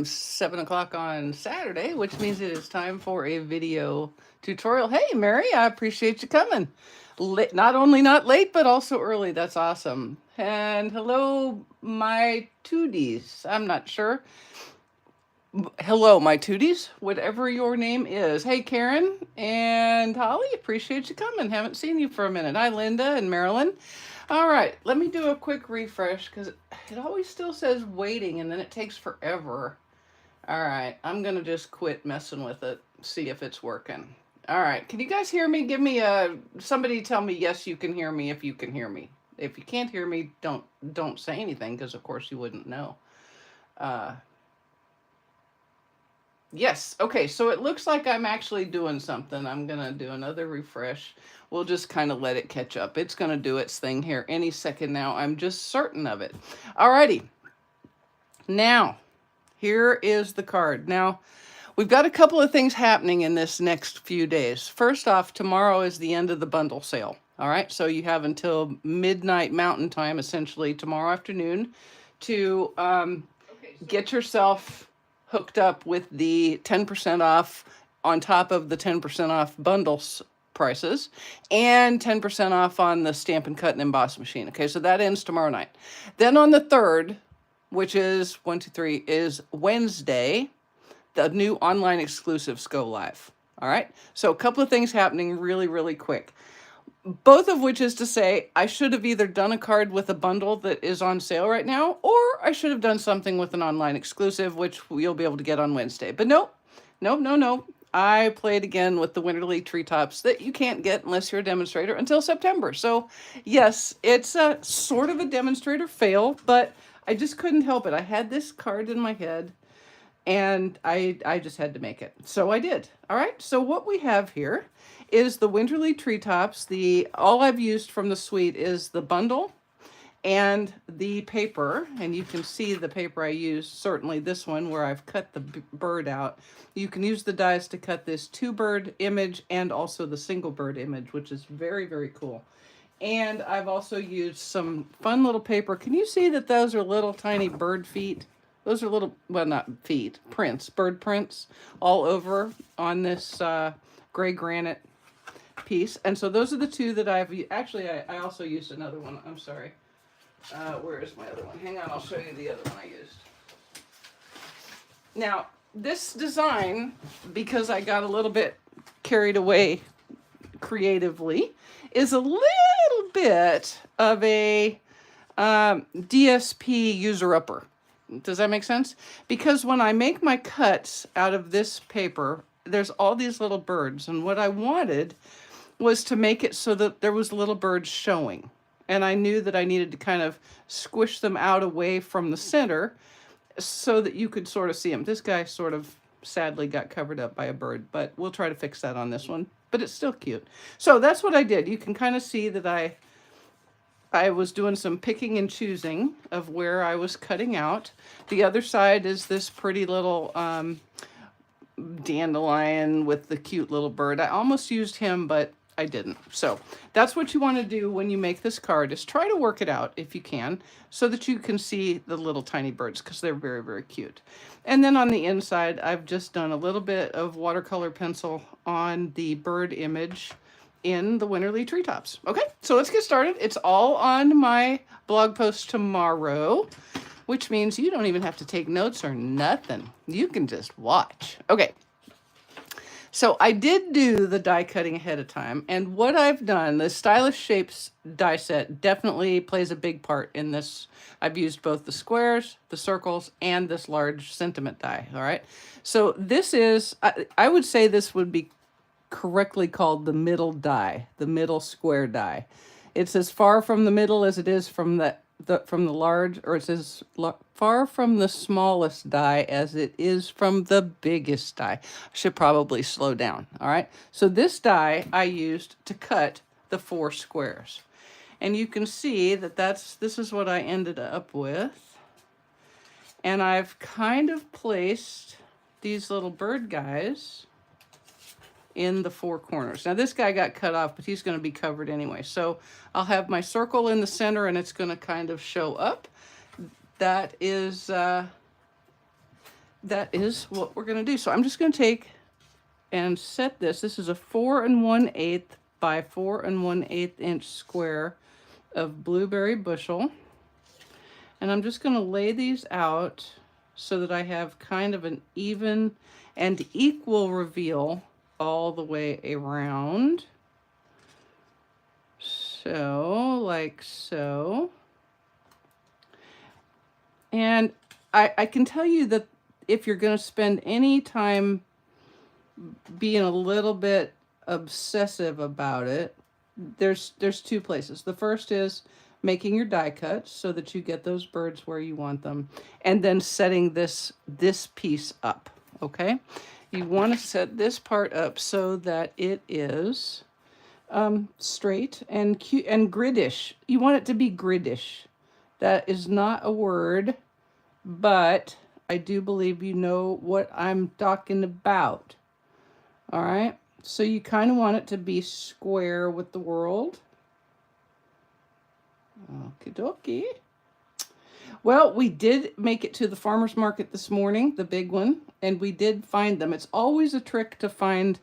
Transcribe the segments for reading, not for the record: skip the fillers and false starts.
7 o'clock on Saturday, which means it is time for a video tutorial. Hey, Mary, I appreciate you coming. Not only not late, but also early. That's awesome. And hello, my tooties. I'm not sure. Hello, my tooties, whatever your name is. Hey, Karen and Holly, appreciate you coming. Haven't seen you for a minute. Hi, Linda and Marilyn. All right, let me do a quick refresh because it always still says waiting and then it takes forever. All right, I'm going to just quit messing with it, see if it's working. All right, can you guys hear me? Give me somebody tell me yes, you can hear me if you can hear me. If you can't hear me, don't say anything because of course you wouldn't know. Yes, okay, so it looks like I'm actually doing something. I'm gonna do another refresh. We'll just kind of let it catch up. It's gonna do its thing here any second now. I'm just certain of it. Alrighty, now, here is the card. Now, we've got a couple of things happening in this next few days. First off, tomorrow is the end of the bundle sale. All right, so you have until midnight Mountain Time, essentially tomorrow afternoon, to get yourself hooked up with the 10% off on top of the 10% off bundles prices and 10% off on the Stampin' Cut and Emboss machine. Okay, so that ends tomorrow night. Then on the 3rd, which is 1, 2, 3, is Wednesday, the new online exclusives go live. All right, so a couple of things happening really, really quick. Both of which is to say, I should have either done a card with a bundle that is on sale right now, or I should have done something with an online exclusive, which you'll be able to get on Wednesday. But no. I played again with the Winterly Treetops that you can't get unless you're a demonstrator until September. So yes, it's a sort of a demonstrator fail, but I just couldn't help it. I had this card in my head and I just had to make it. So I did. All right, so what we have here is the Winterly Treetops. All I've used from the suite is the bundle and the paper, and you can see the paper I used, certainly this one where I've cut the bird out. You can use the dies to cut this 2-bird image and also the single bird image, which is very, very cool. And I've also used some fun little paper. Can you see that those are little tiny bird feet? Those are little, well, not feet, prints, bird prints all over on this gray granite piece. And so those are the two that actually, I also used another one. I'm sorry. Where is my other one? Hang on, I'll show you the other one I used. Now, this design, because I got a little bit carried away creatively, is a little bit of a DSP user-upper. Does that make sense? Because when I make my cuts out of this paper, there's all these little birds. And what I wanted was to make it so that there was little birds showing. And I knew that I needed to kind of squish them out away from the center so that you could sort of see them. This guy sort of sadly got covered up by a bird, but we'll try to fix that on this one. But it's still cute. So that's what I did. You can kind of see that I was doing some picking and choosing of where I was cutting out. The other side is this pretty little dandelion with the cute little bird. I almost used him, but I didn't. So that's what you want to do when you make this card, is try to work it out if you can, so that you can see the little tiny birds, because they're very, very cute. And then on the inside, I've just done a little bit of watercolor pencil on the bird image in the Winterly Treetops. Okay, so let's get started. It's all on my blog post tomorrow, which means you don't even have to take notes or nothing. You can just watch. Okay, so I did do the die cutting ahead of time, and what I've done, the Stylish Shapes die set definitely plays a big part in this. I've used both the squares, the circles, and this large sentiment die, all right? So this is, I would say this would be correctly called the middle die, the middle square die. It's as far from the middle as it is from the large, or it's as far from the smallest die as it is from the biggest die. I should probably slow down. All right, so this die I used to cut the 4 squares, and you can see that this is what I ended up with. And I've kind of placed these little bird guys in the 4 corners. Now this guy got cut off, but he's going to be covered anyway. So I'll have my circle in the center and it's going to kind of show up. That is that is what we're going to do. So I'm just going to take and set this. This is a 4 1/8 by 4 1/8 inch square of blueberry bushel. And I'm just going to lay these out so that I have kind of an even and equal reveal all the way around. So, like so. And I can tell you that if you're going to spend any time being a little bit obsessive about it, there's two places. The first is making your die cuts so that you get those birds where you want them, and then setting this piece up. Okay, you want to set this part up so that it is straight and cute and gridish. You want it to be gridish. That is not a word, but I do believe you know what I'm talking about. All right, so you kind of want it to be square with the world. Okie dokie. Well, we did make it to the farmer's market this morning, the big one, and we did find them. It's always a trick to find.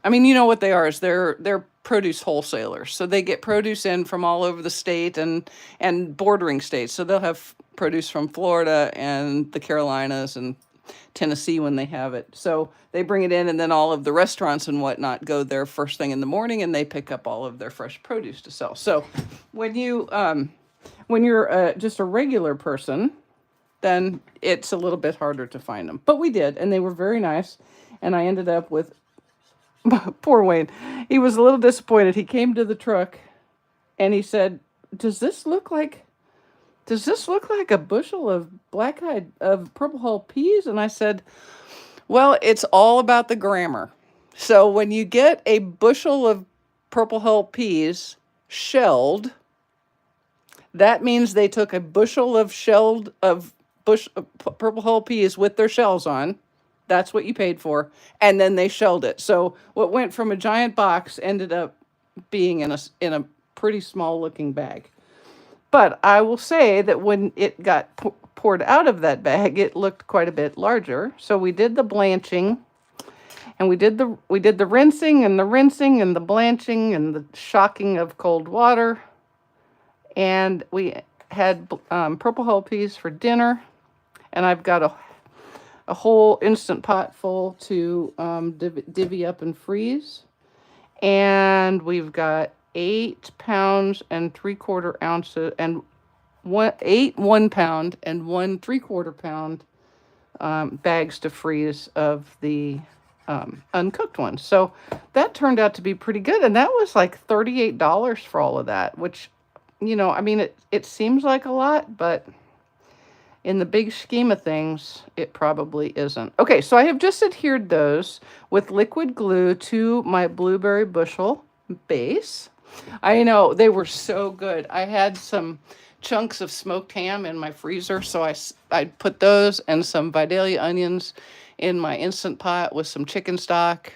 I mean, you know what they are, is they're produce wholesalers. So they get produce in from all over the state and bordering states. So they'll have produce from Florida and the Carolinas and Tennessee when they have it. So they bring it in, and then all of the restaurants and whatnot go there first thing in the morning, and they pick up all of their fresh produce to sell. So when you're just a regular person, then it's a little bit harder to find them. But we did, and they were very nice. And I ended up with poor Wayne. He was a little disappointed. He came to the truck and he said, does this look like a bushel of purple hull peas? And I said, well, it's all about the grammar. So when you get a bushel of purple hull peas shelled, that means they took a bushel of purple hull peas with their shells on. That's what you paid for. And then they shelled it. So what went from a giant box ended up being in a pretty small looking bag. But I will say that when it got poured out of that bag, it looked quite a bit larger. So we did the blanching, and we did the rinsing and the blanching and the shocking of cold water. And we had purple hull peas for dinner. And I've got a whole Instant Pot full to divvy up and freeze. And we've got 8 pounds and 3/4 ounces, and 8 1 pound and 1 3/4 pound bags to freeze of the uncooked ones. So that turned out to be pretty good. And that was like $38 for all of that, which, you know, I mean, it seems like a lot, but in the big scheme of things, it probably isn't. Okay, so I have just adhered those with liquid glue to my blueberry bushel base. I know, they were so good. I had some chunks of smoked ham in my freezer, so I put those and some Vidalia onions in my Instant Pot with some chicken stock,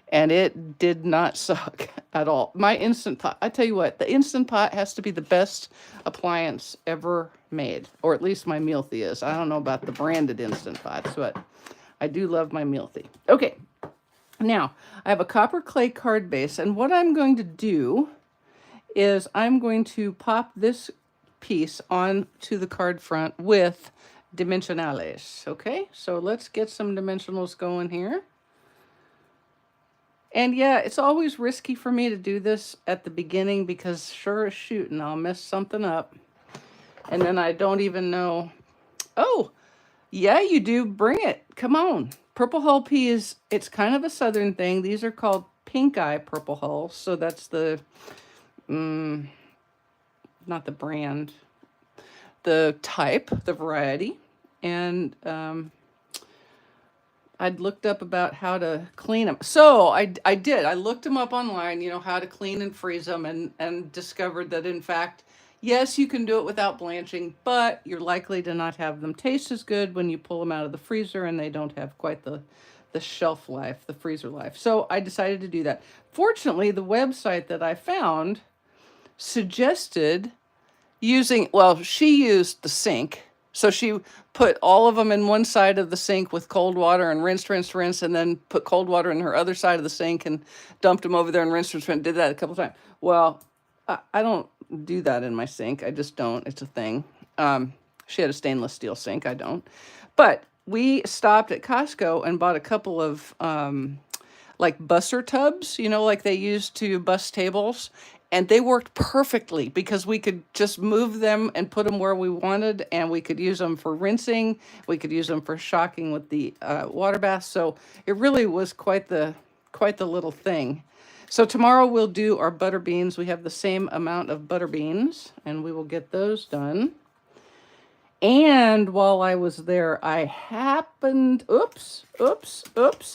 and it did not suck at all. My Instant Pot, I tell you what, the Instant Pot has to be the best appliance ever made, or at least my Mealthy is. I don't know about the branded Instant Pots, but I do love my Mealthy. Okay, now I have a copper clay card base, and what I'm going to do is I'm going to pop this piece onto the card front with dimensionales. Okay, so let's get some dimensionals going here. And yeah, it's always risky for me to do this at the beginning because sure as shooting, I'll mess something up. And then I don't even know. Oh, yeah, you do. Bring it. Come on. Purple hull peas, it's kind of a southern thing. These are called pink eye purple hulls. So that's the, not the brand, the type, the variety. And I'd looked up about how to clean them. So I did. I looked them up online, you know, how to clean and freeze them, and discovered that, in fact, yes, you can do it without blanching, but you're likely to not have them taste as good when you pull them out of the freezer, and they don't have quite the shelf life, the freezer life. So I decided to do that. Fortunately, the website that I found suggested using, well, she used the sink. So she put all of them in one side of the sink with cold water and rinsed, rinsed, rinsed, and then put cold water in her other side of the sink and dumped them over there and rinsed, rinsed, rinsed. Did that a couple times. Well, I don't do that in my sink. I just don't. It's a thing. She had a stainless steel sink. I don't. But we stopped at Costco and bought a couple of like busser tubs, you know, like they used to bus tables. And they worked perfectly because we could just move them and put them where we wanted, and we could use them for rinsing. We could use them for shocking with the water bath. So it really was quite the little thing. So tomorrow we'll do our butter beans. We have the same amount of butter beans, and we will get those done. And while I was there, I happened, oops,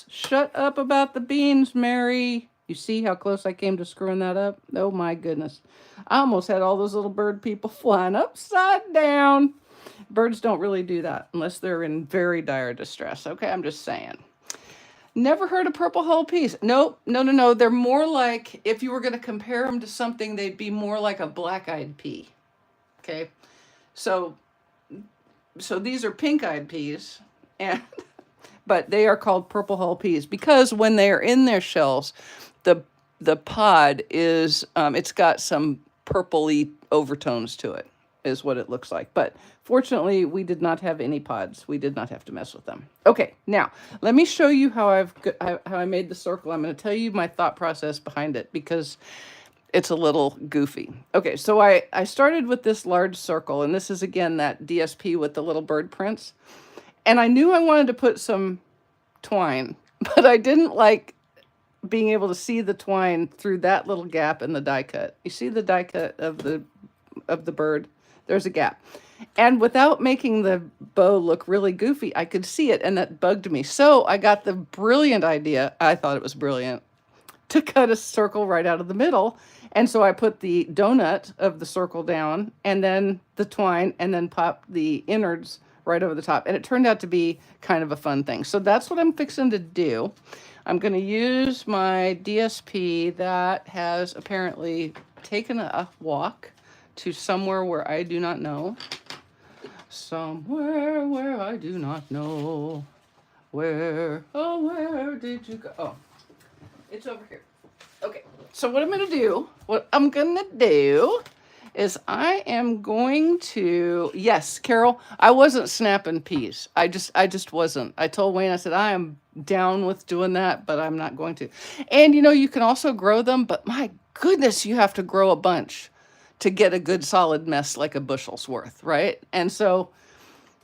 shut up about the beans, Mary. You see how close I came to screwing that up? Oh my goodness. I almost had all those little bird people flying upside down. Birds don't really do that unless they're in very dire distress. Okay, I'm just saying. Never heard of purple hull peas. Nope, no. They're more like, if you were going to compare them to something, they'd be more like a black-eyed pea. Okay, so these are pink-eyed peas, and but they are called purple hull peas because when they are in their shells, the pod is it's got some purpley overtones to it, is what it looks like. But fortunately, we did not have any pods. We did not have to mess with them. Okay, now let me show you how I made the circle. I'm going to tell you my thought process behind it because it's a little goofy. Okay, so I started with this large circle, and this is again that DSP with the little bird prints. And I knew I wanted to put some twine, but I didn't like being able to see the twine through that little gap in the die cut. You see the die cut of the bird? There's a gap. And without making the bow look really goofy, I could see it, and that bugged me. So I got the brilliant idea, I thought it was brilliant, to cut a circle right out of the middle. And so I put the donut of the circle down, and then the twine, and then popped the innards right over the top. And it turned out to be kind of a fun thing. So that's what I'm fixing to do. I'm going to use my DSP that has apparently taken a walk to somewhere where I do not know. Somewhere where I do not know. Where did you go? Oh, it's over here. Okay, so what I'm going to do is I am going to, yes, Carol, I wasn't snapping peas. I just wasn't. I told Wayne, I said, I am down with doing that, but I'm not going to. And you know, you can also grow them, but my goodness, you have to grow a bunch to get a good solid mess like a bushel's worth, right? And so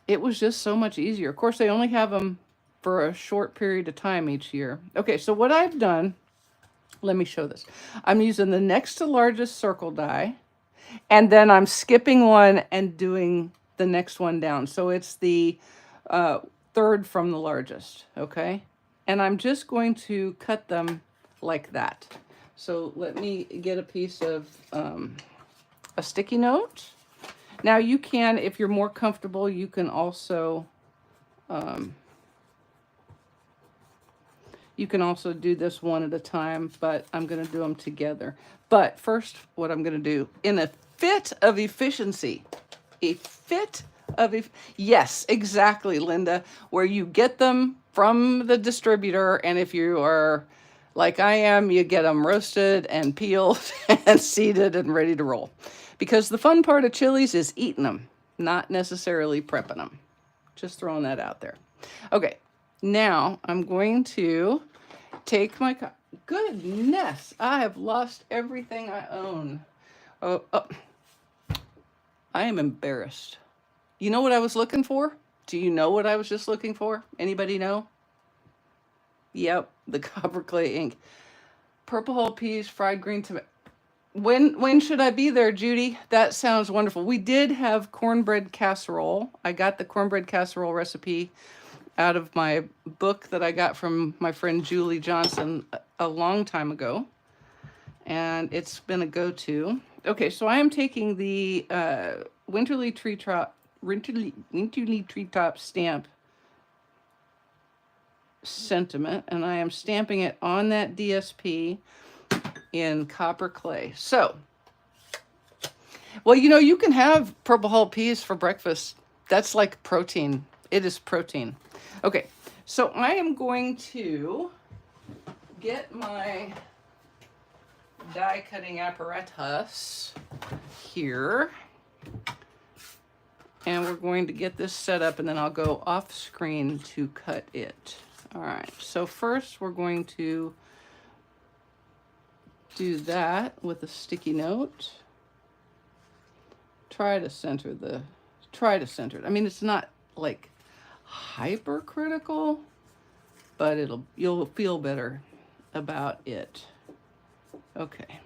it was just so much easier. Of course, they only have them for a short period of time each year. Okay, so what I've done, let me show this. I'm using the next to largest circle die, and then I'm skipping one and doing the next one down. So it's the third from the largest, okay? And I'm just going to cut them like that. So let me get a piece of a sticky note. Now you can, if you're more comfortable, you can also do this one at a time, but I'm going to do them together. But first, what I'm going to do, in a fit of efficiency, yes, exactly, Linda, where you get them from the distributor, and if you are like I am, you get them roasted and peeled and seeded and ready to roll. Because the fun part of chilies is eating them, not necessarily prepping them. Just throwing that out there. Okay, now I'm going to take my, goodness, I have lost everything I own. Oh, I am embarrassed. You know what I was looking for? Do you know what I was just looking for? Anybody know? Yep, the copper clay ink. Purple hull peas, fried green tomato. When should I be there, Judy? That sounds wonderful. We did have cornbread casserole. I got the cornbread casserole recipe out of my book that I got from my friend Julie Johnson a long time ago. And it's been a go-to. Okay, so I am taking the Winterly Treetop stamp Sentiment, and I am stamping it on that DSP in copper clay. So, well, you know, you can have purple hull peas for breakfast That's like protein. It is protein. Okay, so I am going to get my die cutting apparatus here. And we're going to get this set up, and then I'll go off screen to cut it. All right, so first we're going to do that with a sticky note. Try to center it. I mean, it's not like hypercritical, but you'll feel better about it. Okay,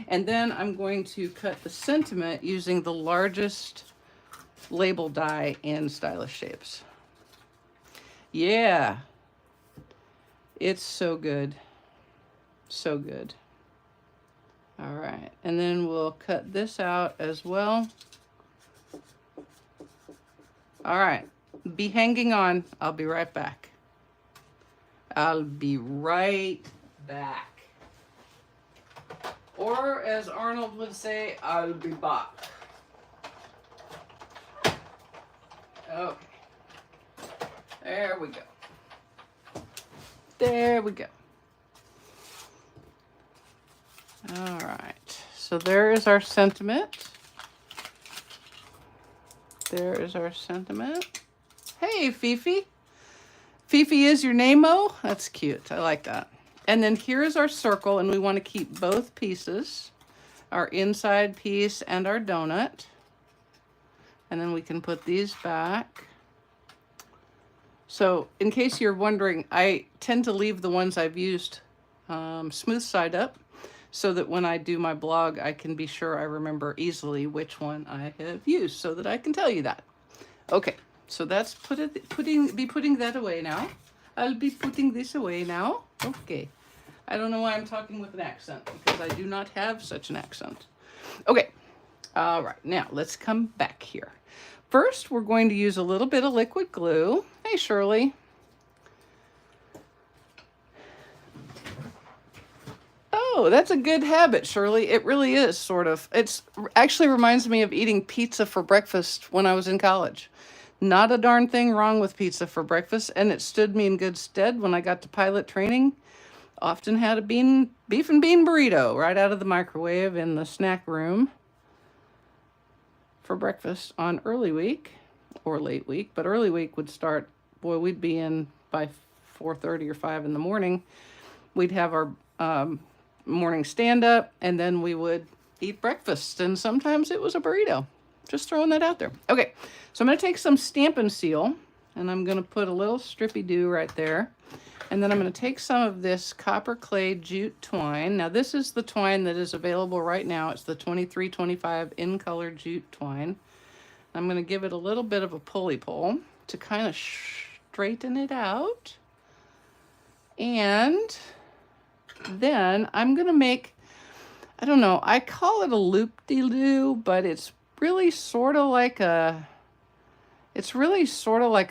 and then I'm going to cut the sentiment using the largest label die in Stylish Shapes. Yeah, it's so good, so good. All right, and then we'll cut this out as well. All right, be hanging on. I'll be right back. I'll be right back. Or as Arnold would say, I'll be back. Okay. There we go. There we go. All right. So there is our sentiment. There is our sentiment. Hey, Fifi. Fifi is your name-o? That's cute. I like that. And then here is our circle, and we want to keep both pieces, our inside piece and our donut. And then we can put these back. So in case you're wondering, I tend to leave the ones I've used smooth side up, so that when I do my blog, I can be sure I remember easily which one I have used, so that I can tell you that. Okay, so that's putting that away now. I'll be putting this away now. Okay. I don't know why I'm talking with an accent, because I do not have such an accent. Okay. All right, now let's come back here. First, we're going to use a little bit of liquid glue. Hey, Shirley. Oh, that's a good habit, Shirley. It really is, sort of. It actually reminds me of eating pizza for breakfast when I was in college. Not a darn thing wrong with pizza for breakfast, and it stood me in good stead when I got to pilot training. Often had a beef and bean burrito right out of the microwave in the snack room for breakfast on early week or late week, but early week would start, boy, we'd be in by 4:30 or 5 in the morning. We'd have our morning stand-up, and then we would eat breakfast, and sometimes it was a burrito. Just throwing that out there. Okay, so I'm going to take some Stampin' Seal, and I'm going to put a little strippy-doo right there. And then I'm going to take some of this copper clay jute twine. Now this is the twine that is available right now. It's the 2325 in color jute twine. I'm going to give it a little bit of a pulley pull to kind of straighten it out. And then I'm going to make, I don't know, I call it a loop-de-loo, but it's really sort of like a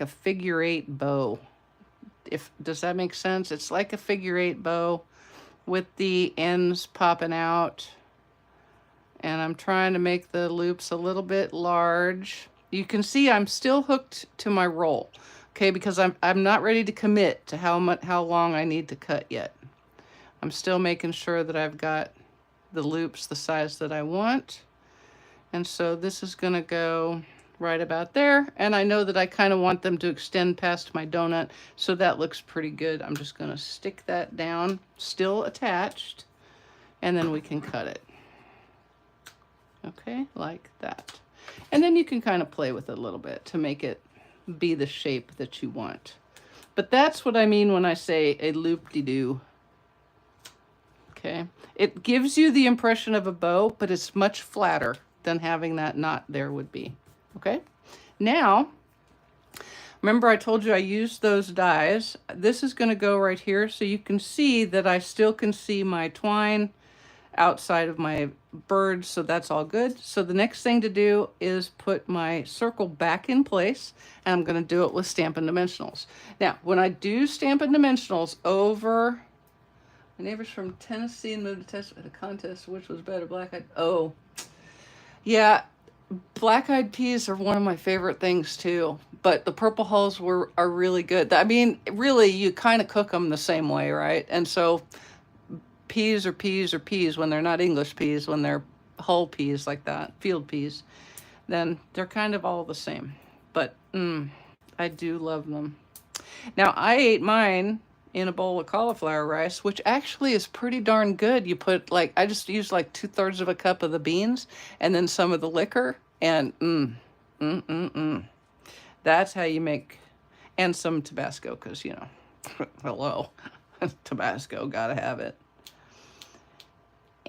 figure 8 bow. Does that make sense? It's like a figure 8 bow with the ends popping out. And I'm trying to make the loops a little bit large. You can see I'm still hooked to my roll, okay, because I'm not ready to commit to how long I need to cut yet. I'm still making sure that I've got the loops the size that I want. And so this is going to go right about there, and I know that I kind of want them to extend past my donut, so that looks pretty good. I'm just going to stick that down, still attached, and then we can cut it. Okay, like that. And then you can kind of play with it a little bit to make it be the shape that you want. But that's what I mean when I say a loop-de-doo. Okay, it gives you the impression of a bow, but it's much flatter than having that knot there would be. Okay, now, remember I told you I used those dies. This is going to go right here, so you can see that I still can see my twine outside of my bird, so that's all good. So the next thing to do is put my circle back in place, and I'm going to do it with Stampin' Dimensionals. Now, when I do Stampin' Dimensionals over, my neighbors from Tennessee moved to test at a contest, which was better, black-eyed. Oh, yeah. Black-eyed peas are one of my favorite things too, but the purple hulls are really good. I mean, really, you kind of cook them the same way, right? And so peas are peas are peas when they're not English peas, when they're hull peas like that, field peas, then they're kind of all the same. But I do love them. Now, I ate mine in a bowl of cauliflower rice, which actually is pretty darn good. You put like, I just used like 2/3 of a cup of the beans and then some of the liquor, and that's how you make, and some Tabasco, because, you know, hello, Tabasco, gotta have it.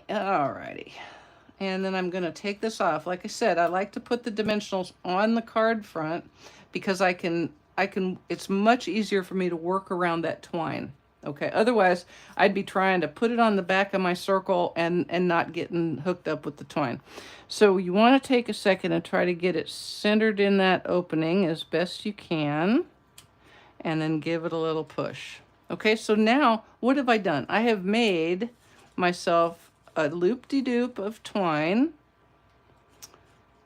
Alrighty. And then I'm gonna take this off. Like I said, I like to put the dimensionals on the card front because it's much easier for me to work around that twine. Okay, otherwise I'd be trying to put it on the back of my circle and not getting hooked up with the twine. So you want to take a second and try to get it centered in that opening as best you can, and then give it a little push. Okay, so now what have I done? I have made myself a loop-de-doop of twine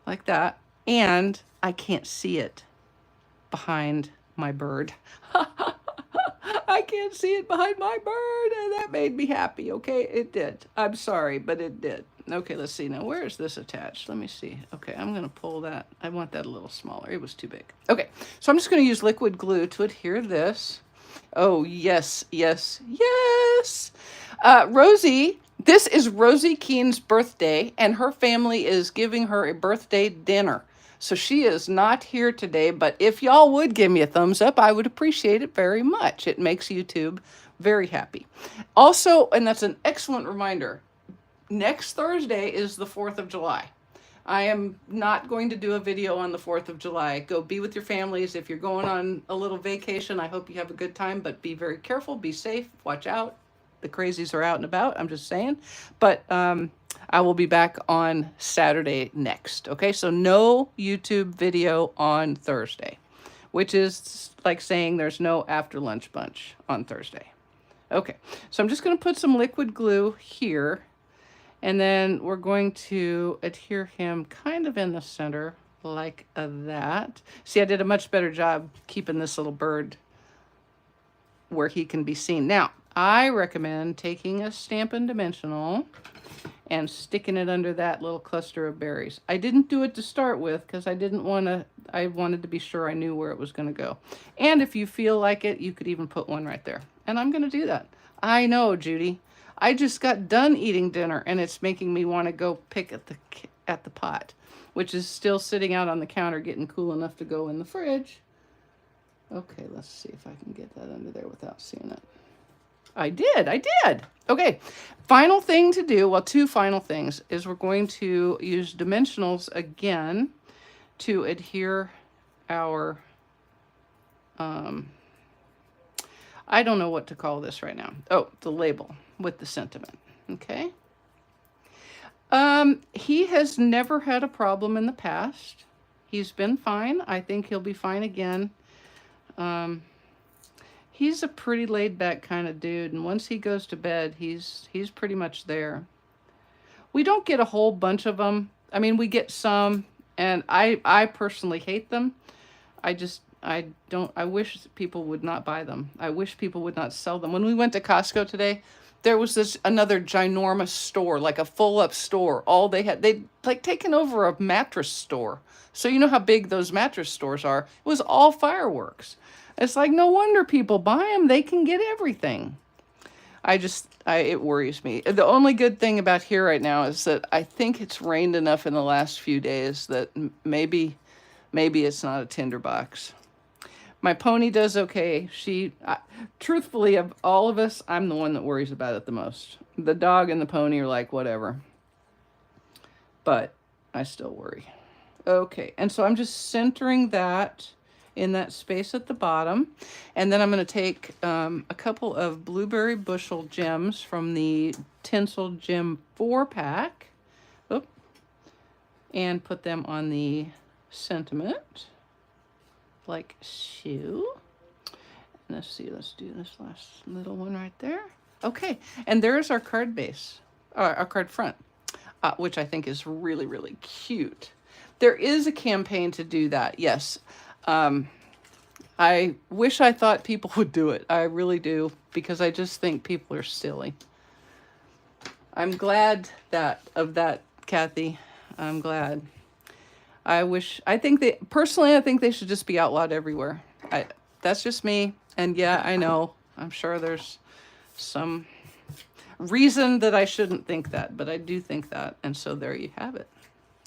like that, and I can't see it behind my bird. I can't see it behind my bird, and that made me happy. Okay, it did. I'm sorry, but it did. Okay, let's see now. Where is this attached? Let me see. Okay, I'm going to pull that. I want that a little smaller. It was too big. Okay, so I'm just going to use liquid glue to adhere this. Oh, yes, yes, yes. Rosie, this is Rosie Keene's birthday, and her family is giving her a birthday dinner. So she is not here today, but if y'all would give me a thumbs up, I would appreciate it very much. It makes YouTube very happy. Also, and that's an excellent reminder, next Thursday is the 4th of July. I am not going to do a video on the 4th of July. Go be with your families. If you're going on a little vacation, I hope you have a good time, but be very careful, be safe, watch out. The crazies are out and about, I'm just saying. But I will be back on Saturday next. Okay, so no YouTube video on Thursday, which is like saying there's no after lunch bunch on Thursday. Okay, so I'm just going to put some liquid glue here, and then we're going to adhere him kind of in the center like that. See, I did a much better job keeping this little bird where he can be seen. Now, I recommend taking a Stampin' Dimensional and sticking it under that little cluster of berries. I didn't do it to start with because I wanted to be sure I knew where it was going to go. And if you feel like it, you could even put one right there. And I'm going to do that. I know, Judy. I just got done eating dinner and it's making me want to go pick at the pot, which is still sitting out on the counter getting cool enough to go in the fridge. Okay, let's see if I can get that under there without seeing it. I did. Okay, final thing to do, well, two final things, is we're going to use dimensionals again to adhere our, I don't know what to call this right now. Oh, the label with the sentiment, okay? He has never had a problem in the past. He's been fine. I think he'll be fine again. He's a pretty laid back kind of dude, and once he goes to bed, he's pretty much there. We don't get a whole bunch of them. I mean, we get some, and I personally hate them. I wish people would not buy them. I wish people would not sell them. When we went to Costco today, there was another ginormous store, like a full-up store. They'd like taken over a mattress store. So you know how big those mattress stores are. It was all fireworks. It's like, no wonder people buy them. They can get everything. It worries me. The only good thing about here right now is that I think it's rained enough in the last few days that maybe it's not a tinderbox. My pony does okay. Truthfully, of all of us, I'm the one that worries about it the most. The dog and the pony are like, whatever. But I still worry. Okay, and so I'm just centering that in that space at the bottom. And then I'm going to take a couple of Blueberry Bushel gems from the Tinsel Gem 4-pack. And put them on the sentiment. Like so. And let's see, let's do this last little one right there. Okay, and there's our card base, our card front, which I think is really, really cute. There is a campaign to do that, yes. I wish I thought people would do it. I really do, because I just think people are silly. I'm glad of that, Kathy. I'm glad. I think personally, I think they should just be outlawed everywhere. That's just me. And yeah, I know, I'm sure there's some reason that I shouldn't think that, but I do think that. And so there you have it.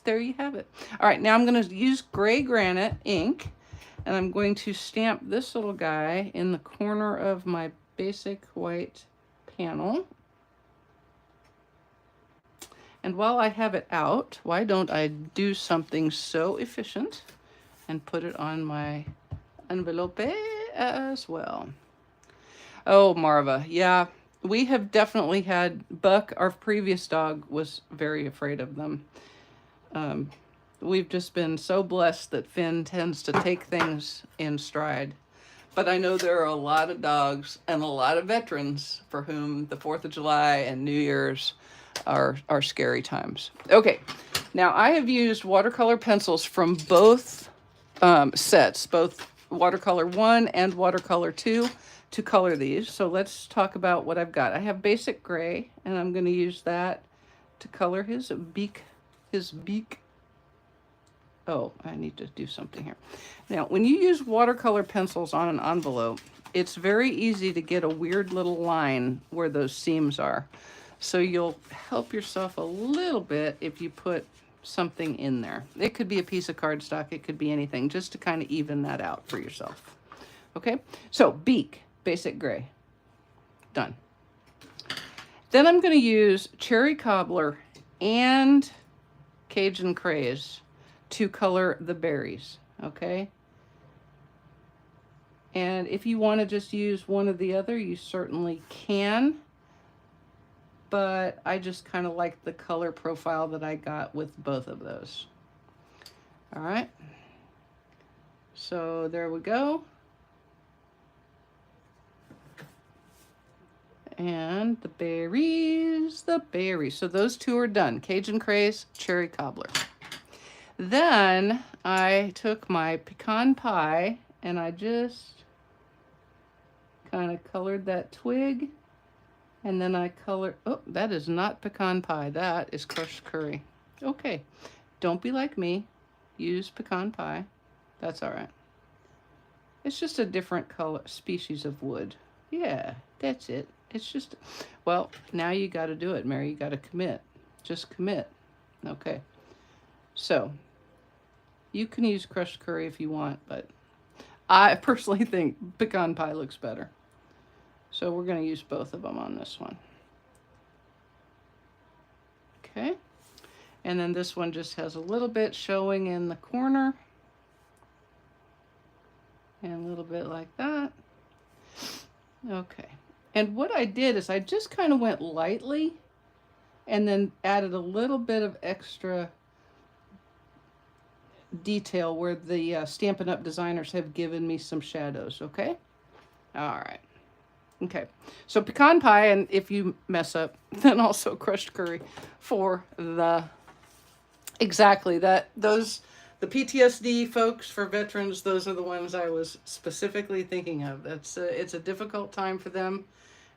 There you have it. All right, now I'm going to use gray granite ink, and I'm going to stamp this little guy in the corner of my basic white panel. And while I have it out, why don't I do something so efficient and put it on my envelope as well. Oh, Marva, yeah, we have definitely had Buck, our previous dog, was very afraid of them. We've just been so blessed that Finn tends to take things in stride. But I know there are a lot of dogs and a lot of veterans for whom the 4th of July and New Year's are scary times. Okay, now I have used watercolor pencils from both sets, both watercolor 1 and watercolor 2, to color these. So let's talk about what I've got. I have basic gray, and I'm going to use that to color his beak. Oh, I need to do something here. Now, when you use watercolor pencils on an envelope, it's very easy to get a weird little line where those seams are. So you'll help yourself a little bit if you put something in there. It could be a piece of cardstock, it could be anything, just to kind of even that out for yourself. Okay, so beak, basic gray, done. Then I'm going to use cherry cobbler and Cajun craze to color the berries, okay? And if you want to just use one or the other, you certainly can. But I just kind of like the color profile that I got with both of those. All right. So there we go. And the berries. So those two are done. Cajun craze, cherry cobbler. Then I took my pecan pie and I just kind of colored that twig. And then I colored, oh, that is not pecan pie. That is crushed curry. Okay, don't be like me. Use pecan pie. That's all right. It's just a different color, species of wood. Yeah, that's it. It's just, well, now you got to do it, Mary. You got to commit. Just commit. Okay. So, you can use crushed curry if you want, but I personally think pecan pie looks better. So we're going to use both of them on this one. Okay. And then this one just has a little bit showing in the corner. And a little bit like that. Okay. And what I did is I just kind of went lightly and then added a little bit of extra detail where the Stampin' Up! Designers have given me some shadows, okay? All right. Okay, so pecan pie, and if you mess up, then also crushed curry for the, exactly, that, those, the PTSD folks for veterans, those are the ones I was specifically thinking of. That's it's a difficult time for them,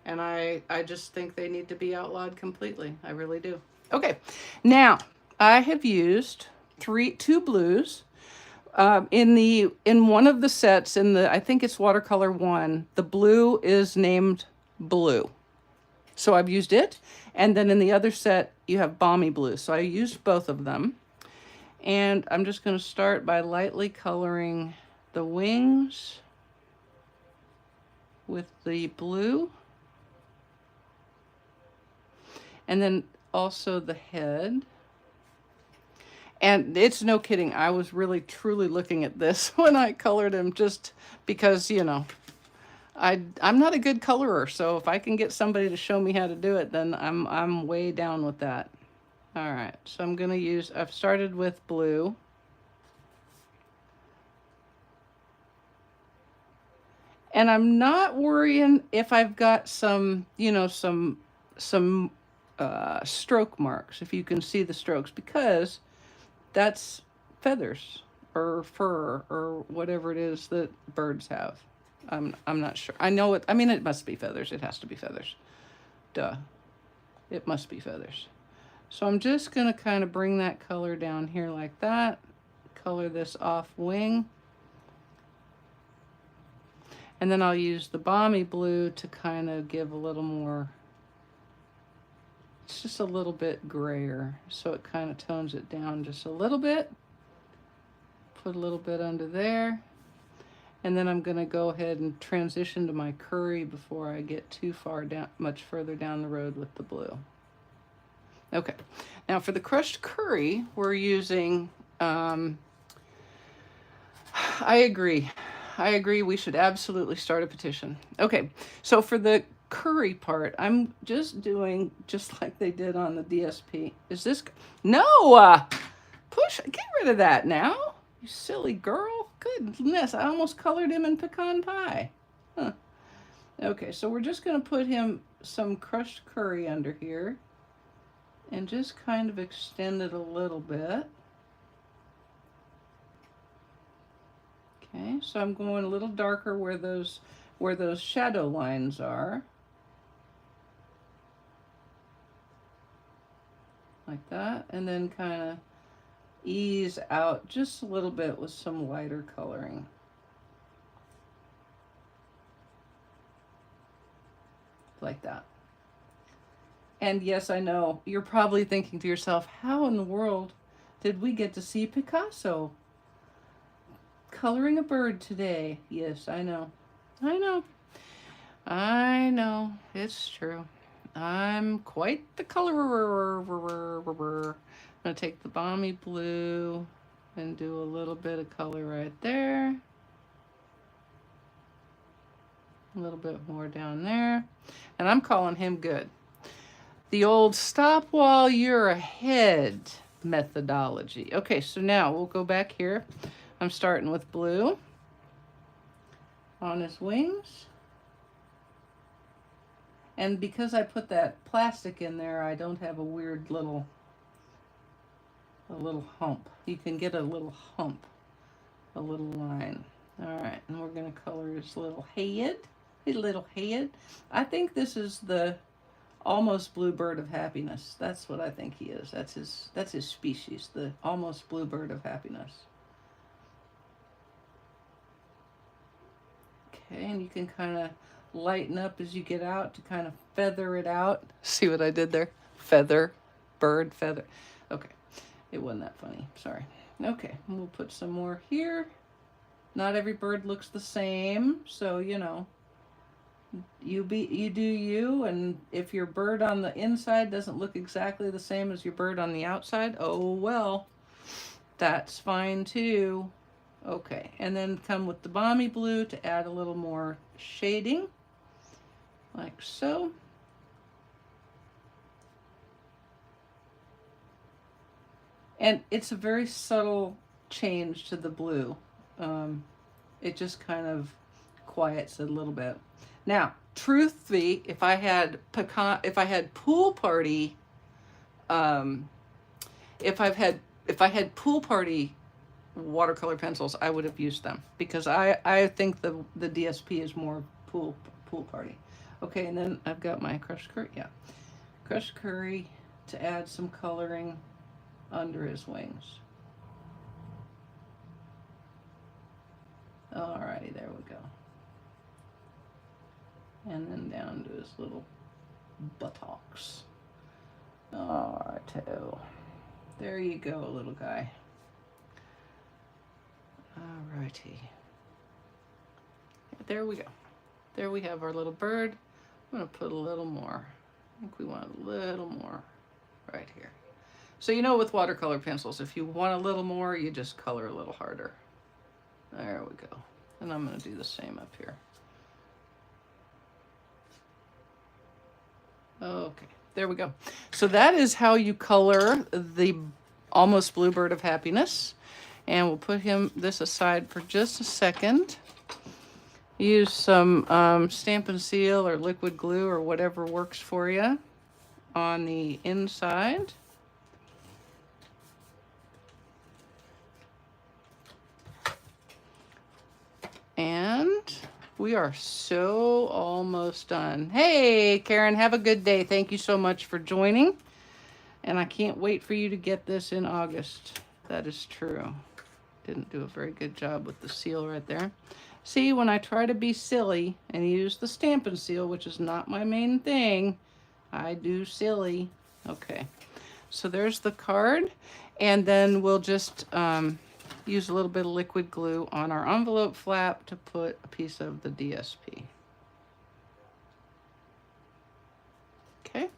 and I just think they need to be outlawed completely. I really do. Okay, now I have used two blues. In one of the sets, I think it's watercolor 1, the blue is named blue. So I've used it. And then in the other set, you have balmy blue. So I used both of them. And I'm just going to start by lightly coloring the wings with the blue. And then also the head. And it's no kidding, I was really truly looking at this when I colored him, just because, you know, I'm not a good colorer, so if I can get somebody to show me how to do it, then I'm way down with that. All right, so I'm going to use, I've started with blue. And I'm not worrying if I've got some, you know, some stroke marks, if you can see the strokes, because that's feathers or fur or whatever it is that birds have. I'm not sure. I know it. I mean, it must be feathers. It has to be feathers. Duh. It must be feathers. So I'm just going to kind of bring that color down here like that. Color this off wing. And then I'll use the balmy blue to kind of give a little more, it's just a little bit grayer. So it kind of tones it down just a little bit. Put a little bit under there. And then I'm going to go ahead and transition to my curry before I get too far down, much further down the road with the blue. Okay, now for the crushed curry, we're using, I agree. I agree, we should absolutely start a petition. Okay, so for the curry part, I'm just doing just like they did on the DSP. Is this, no, push, get rid of that now. You silly girl. Goodness, I almost colored him in pecan pie. Huh. Okay, so we're just going to put him some crushed curry under here and just kind of extend it a little bit. Okay, so I'm going a little darker where those shadow lines are. Like that, and then kind of ease out just a little bit with some lighter coloring. Like that. And yes, I know, you're probably thinking to yourself, how in the world did we get to see Picasso coloring a bird today? Yes, I know. I know. I know. It's true. I'm quite the colorer. I'm going to take the balmy blue and do a little bit of color right there. A little bit more down there. And I'm calling him good. The old stop while you're ahead methodology. Okay, so now we'll go back here. I'm starting with blue on his wings. And because I put that plastic in there, I don't have a weird little hump. You can get a little hump, a little line. All right, and we're going to color his little head. His little head. I think this is the almost blue bird of happiness. That's what I think he is. That's his species, the almost blue bird of happiness. Okay, and you can kind of lighten up as you get out to kind of feather it out. See what I did there? Feather, bird, feather. Okay, it wasn't that funny, sorry. Okay, and we'll put some more here. Not every bird looks the same, so you know, you do you, and if your bird on the inside doesn't look exactly the same as your bird on the outside, oh well, that's fine too. Okay, and then come with the balmy blue to add a little more shading, like so. And it's a very subtle change to the blue. It just kind of quiets it a little bit. Now, truth be, if I had pool party, if I had pool party watercolor pencils, I would have used them because I think the DSP is more pool party. Okay, and then I've got my crushed curry. Yeah, crushed curry to add some coloring under his wings. Alrighty, there we go. And then down to his little buttocks. Alrighty, there you go, little guy. Alrighty. There we go. There we have our little bird. I'm going to put a little more. I think we want a little more right here. So you know with watercolor pencils, if you want a little more, you just color a little harder. There we go. And I'm going to do the same up here. Okay, there we go. So that is how you color the almost blue bird of happiness. And we'll put this aside for just a second. Use some Stampin' Seal or liquid glue or whatever works for you on the inside. And we are so almost done. Hey, Karen, have a good day. Thank you so much for joining. And I can't wait for you to get this in August. That is true. Didn't do a very good job with the seal right there. See, when I try to be silly and use the Stampin' seal, which is not my main thing, I do silly. Okay, so there's the card. And then we'll just use a little bit of liquid glue on our envelope flap to put a piece of the DSP. Okay.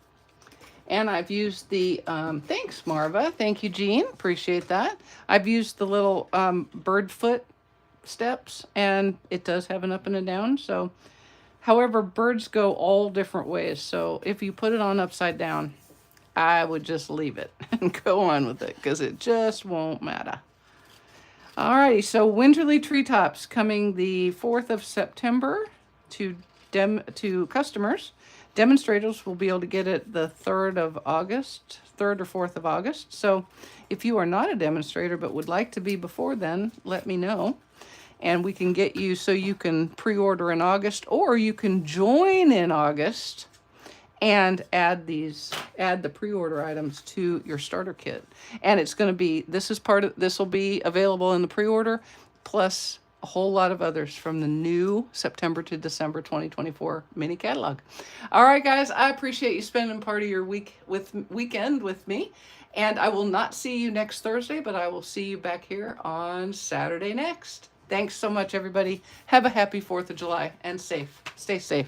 And I've used the, thanks Marva, thank you Jean, appreciate that. I've used the little bird foot steps, and it does have an up and a down. So, however, birds go all different ways. So if you put it on upside down, I would just leave it and go on with it because it just won't matter. Alrighty, so Winterly Treetops coming the 4th of September to customers. Demonstrators will be able to get it the 3rd of August, 3rd or 4th of August. So if you are not a demonstrator but would like to be before then, let me know. And we can get you so you can pre-order in August, or you can join in August and add the pre-order items to your starter kit. And it's going to be, this will be available in the pre-order, plus a whole lot of others from the new September to December 2024 mini catalog. All right, guys, I appreciate you spending part of your weekend with me. And I will not see you next Thursday, but I will see you back here on Saturday next. Thanks so much, everybody. Have a happy 4th of July and stay safe.